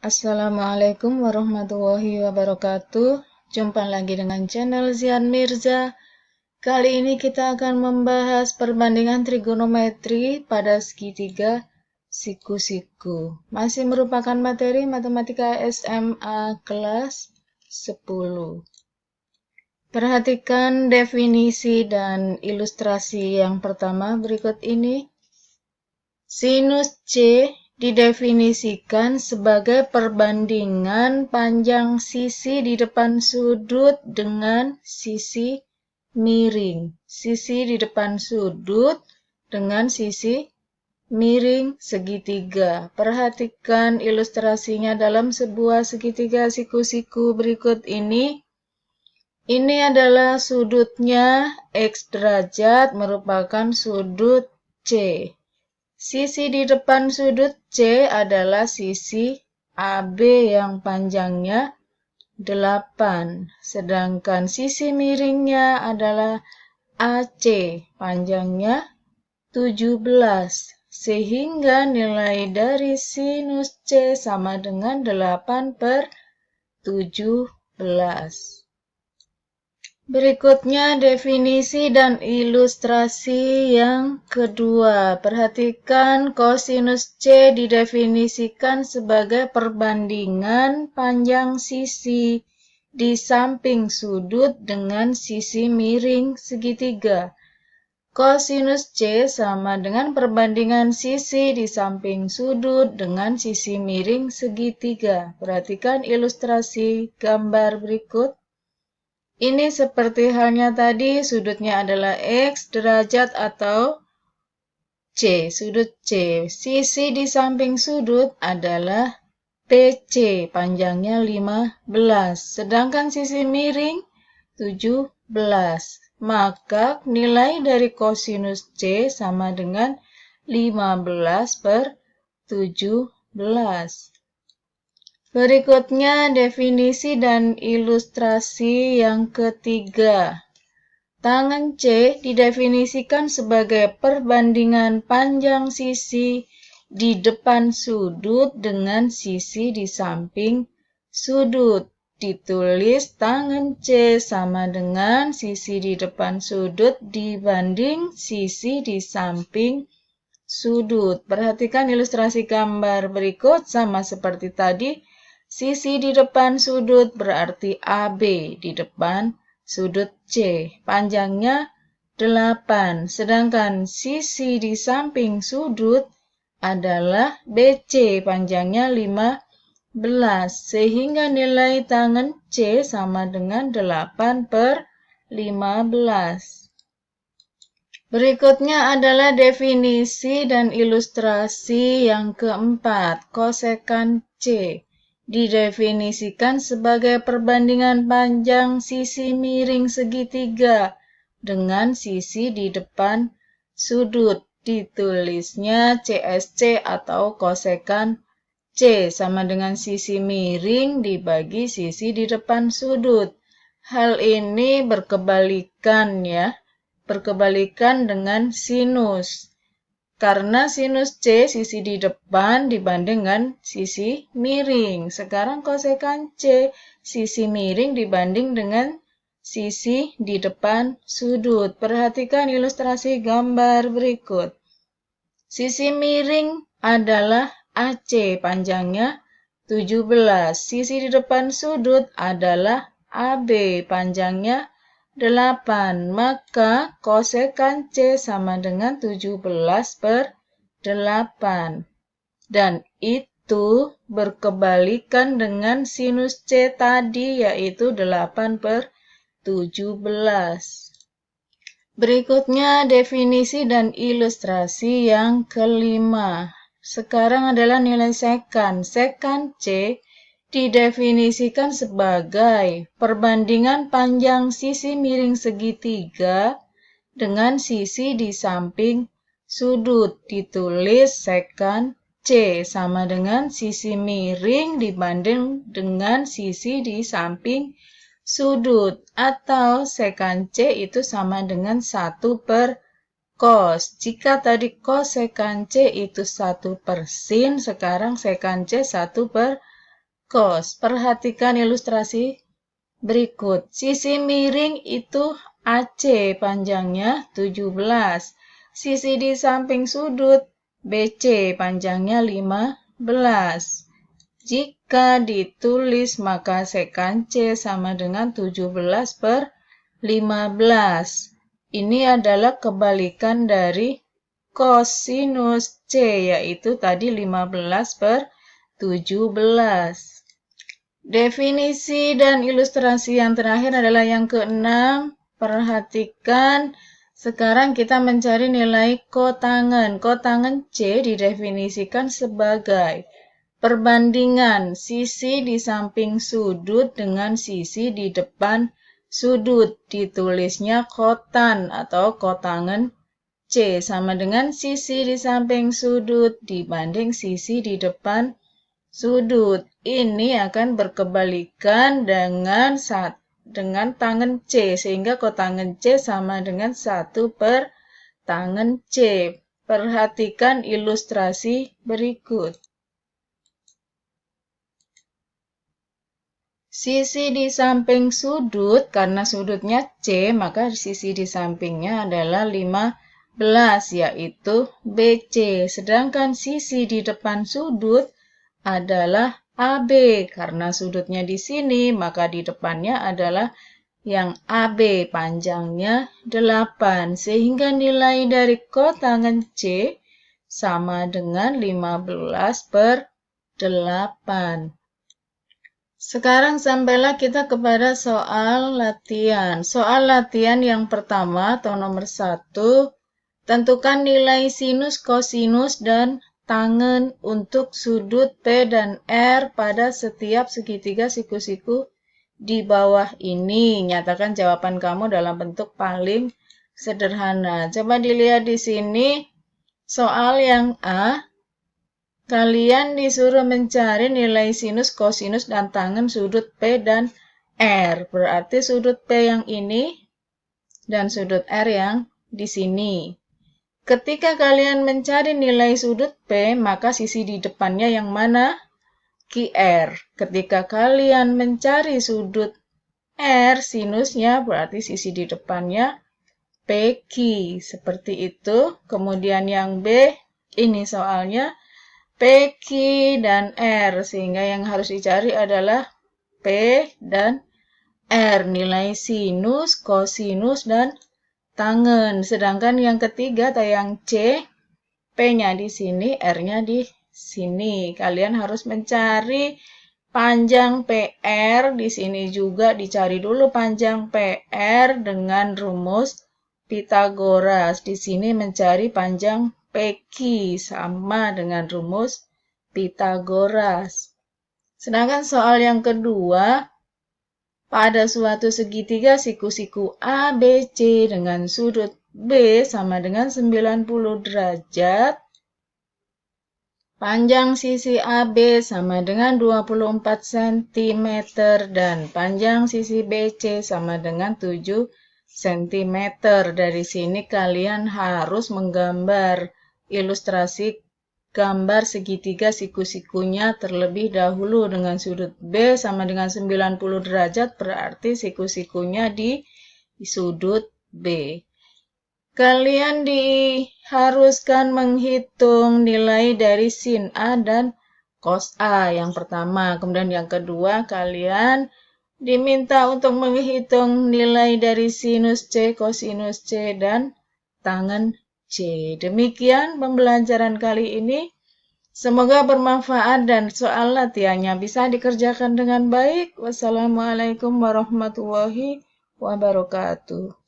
Assalamualaikum warahmatullahi wabarakatuh. Jumpa lagi dengan channel Zian Mirza. Kali ini kita akan membahas perbandingan trigonometri pada segitiga siku-siku. Masih merupakan materi matematika SMA kelas 10. Perhatikan definisi dan ilustrasi yang pertama berikut ini. Sinus C didefinisikan sebagai perbandingan panjang sisi di depan sudut dengan sisi miring. Sisi di depan sudut dengan sisi miring segitiga. Perhatikan ilustrasinya dalam sebuah segitiga siku-siku berikut ini. Ini adalah sudutnya X derajat merupakan sudut C. Sisi di depan sudut C adalah sisi AB yang panjangnya 8, sedangkan sisi miringnya adalah AC, panjangnya 17, sehingga nilai dari sinus C sama dengan 8/17. Berikutnya definisi dan ilustrasi yang kedua. Perhatikan kosinus C didefinisikan sebagai perbandingan panjang sisi di samping sudut dengan sisi miring segitiga. Kosinus C sama dengan perbandingan sisi di samping sudut dengan sisi miring segitiga. Perhatikan ilustrasi gambar berikut. Ini seperti halnya tadi, sudutnya adalah X derajat atau C, sudut C. Sisi di samping sudut adalah PC, panjangnya 15, sedangkan sisi miring 17. Maka nilai dari kosinus C sama dengan 15/17. Berikutnya definisi dan ilustrasi yang ketiga. Tangen C didefinisikan sebagai perbandingan panjang sisi di depan sudut dengan sisi di samping sudut. Ditulis tangen C sama dengan sisi di depan sudut dibanding sisi di samping sudut. Perhatikan ilustrasi gambar berikut sama seperti tadi. Sisi di depan sudut berarti AB di depan sudut C. Panjangnya 8, sedangkan sisi di samping sudut adalah BC, panjangnya 15, sehingga nilai tangen C sama dengan 8/15. Berikutnya adalah definisi dan ilustrasi yang keempat. Kosekan C didefinisikan sebagai perbandingan panjang sisi miring segitiga dengan sisi di depan sudut. Ditulisnya CSC atau kosekan C sama dengan sisi miring dibagi sisi di depan sudut. Hal ini berkebalikan ya. Berkebalikan dengan sinus. Karena sinus C sisi di depan dibandingkan sisi miring. Sekarang kosekan C sisi miring dibanding dengan sisi di depan sudut. Perhatikan ilustrasi gambar berikut. Sisi miring adalah AC, panjangnya 17. Sisi di depan sudut adalah AB, panjangnya 8, maka kosekan C sama dengan 17/8. Dan itu berkebalikan dengan sinus C tadi, yaitu 8/17. Berikutnya definisi dan ilustrasi yang kelima. Sekarang adalah nilai sekan. Sekan C didefinisikan sebagai perbandingan panjang sisi miring segitiga dengan sisi di samping sudut. Ditulis sekan C sama dengan sisi miring dibanding dengan sisi di samping sudut. Atau sekan C itu sama dengan 1/cos. Jika tadi cos sekan C itu 1/sin, sekarang sekan C 1/sin. cos. Perhatikan ilustrasi berikut. Sisi miring itu AC, panjangnya 17. Sisi di samping sudut BC, panjangnya 15. Jika ditulis maka sekan C sama dengan 17/15. Ini adalah kebalikan dari kosinus C, yaitu tadi 15/17. Definisi dan ilustrasi yang terakhir adalah yang ke-6. Perhatikan, sekarang kita mencari nilai kotangen. Kotangen C didefinisikan sebagai perbandingan sisi di samping sudut dengan sisi di depan sudut. Ditulisnya kotan atau kotangen C sama dengan sisi di samping sudut dibanding sisi di depan sudut. Ini akan berkebalikan dengan tangen C, sehingga kotangen C sama dengan 1/tangen C. Perhatikan ilustrasi berikut. Sisi di samping sudut, karena sudutnya C, maka sisi di sampingnya adalah 15, yaitu BC. Sedangkan sisi di depan sudut adalah AB. Karena sudutnya di sini, maka di depannya adalah yang AB, panjangnya 8. Sehingga nilai dari kotangen C sama dengan 15/8. Sekarang sampailah kita kepada soal latihan. Soal latihan yang pertama atau nomor 1, tentukan nilai sinus, kosinus, dan tangen untuk sudut P dan R pada setiap segitiga siku-siku di bawah ini. Nyatakan jawaban kamu dalam bentuk paling sederhana. Coba dilihat di sini, soal yang A. Kalian disuruh mencari nilai sinus, kosinus, dan tangen sudut P dan R. Berarti sudut P yang ini dan sudut R yang di sini. Ketika kalian mencari nilai sudut P, maka sisi di depannya yang mana? QR. Ketika kalian mencari sudut R, sinusnya berarti sisi di depannya PQ. Seperti itu. Kemudian yang B, ini soalnya PQ dan R, sehingga yang harus dicari adalah P dan R, nilai sinus, kosinus, dan tangen. Sedangkan yang ketiga atau yang C, P-nya di sini, R-nya di sini. Kalian harus mencari panjang PR, di sini juga dicari dulu panjang PR dengan rumus Pitagoras. Di sini mencari panjang PQ sama dengan rumus Pitagoras. Sedangkan soal yang kedua, pada suatu segitiga siku-siku ABC dengan sudut B sama dengan 90 derajat, panjang sisi AB sama dengan 24 cm dan panjang sisi BC sama dengan 7 cm. Dari sini kalian harus menggambar ilustrasi gambar segitiga siku-sikunya terlebih dahulu. Dengan sudut B sama dengan 90 derajat, berarti siku-sikunya di sudut B. Kalian diharuskan menghitung nilai dari sin A dan cos A yang pertama. Kemudian yang kedua, kalian diminta untuk menghitung nilai dari sinus C, kosinus C, dan tangen C. Demikian pembelajaran kali ini. Semoga bermanfaat dan soal latihannya bisa dikerjakan dengan baik. Wassalamualaikum warahmatullahi wabarakatuh.